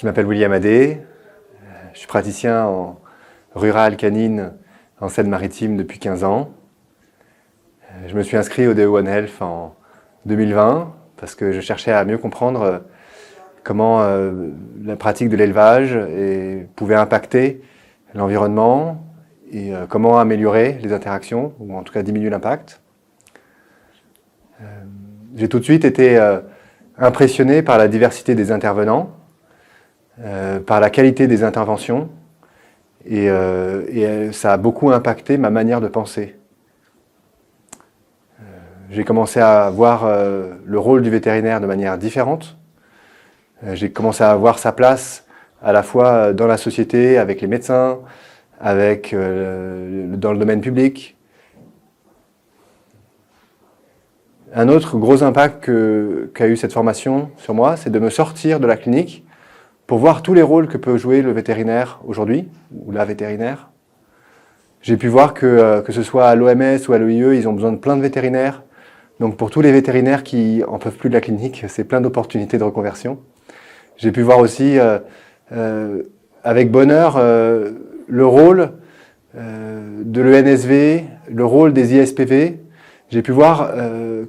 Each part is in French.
Je m'appelle William Adé, je suis praticien en rural canine en Seine-Maritime depuis 15 ans. Je me suis inscrit au DO One Health en 2020 parce que je cherchais à mieux comprendre comment la pratique de l'élevage pouvait impacter l'environnement et comment améliorer les interactions, ou en tout cas diminuer l'impact. J'ai tout de suite été impressionné par la diversité des intervenants, par la qualité des interventions, et ça a beaucoup impacté ma manière de penser. J'ai commencé à voir le rôle du vétérinaire de manière différente. J'ai commencé à voir sa place à la fois dans la société, avec les médecins, dans le domaine public. Un autre gros impact qu'a eu cette formation sur moi, c'est de me sortir de la clinique pour voir tous les rôles que peut jouer le vétérinaire aujourd'hui, ou la vétérinaire. J'ai pu voir que ce soit à l'OMS ou à l'OIE, ils ont besoin de plein de vétérinaires. Donc pour tous les vétérinaires qui en peuvent plus de la clinique, c'est plein d'opportunités de reconversion. J'ai pu voir aussi avec bonheur le rôle de l'ENSV, le rôle des ISPV. J'ai pu voir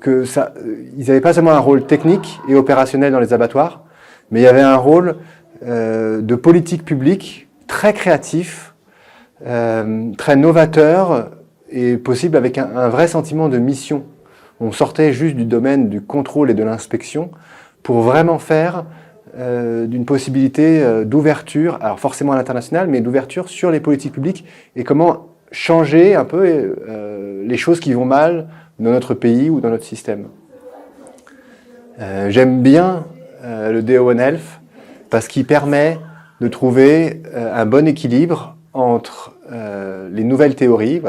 ils n'avaient pas seulement un rôle technique et opérationnel dans les abattoirs, mais il y avait un rôle de politique publique très créatif, très novateur et possible avec un vrai sentiment de mission. On sortait juste du domaine du contrôle et de l'inspection pour vraiment faire d'une possibilité d'ouverture, alors forcément à l'international, mais d'ouverture sur les politiques publiques et comment changer un peu les choses qui vont mal dans notre pays ou dans notre système. J'aime bien le DO One Health parce qu'il permet de trouver un bon équilibre entre les nouvelles théories,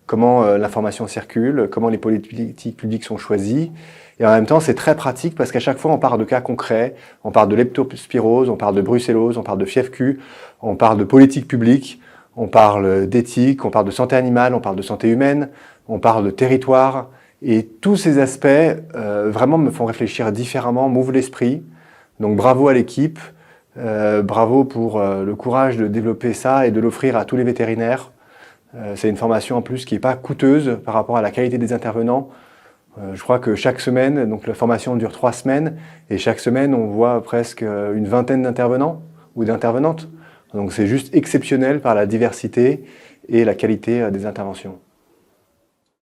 comment l'information circule, comment les politiques publiques sont choisies, et en même temps c'est très pratique parce qu'à chaque fois on parle de cas concrets, on parle de leptospirose, on parle de brucellose, on parle de fièvre-Q, on parle de politique publique, on parle d'éthique, on parle de santé animale, on parle de santé humaine, on parle de territoire, et tous ces aspects vraiment me font réfléchir différemment, m'ouvrent l'esprit. Donc bravo à l'équipe, bravo pour le courage de développer ça et de l'offrir à tous les vétérinaires. C'est une formation en plus qui n'est pas coûteuse par rapport à la qualité des intervenants. Je crois que chaque semaine, donc la formation dure 3 semaines, et chaque semaine on voit presque une vingtaine d'intervenants ou d'intervenantes. Donc c'est juste exceptionnel par la diversité et la qualité des interventions.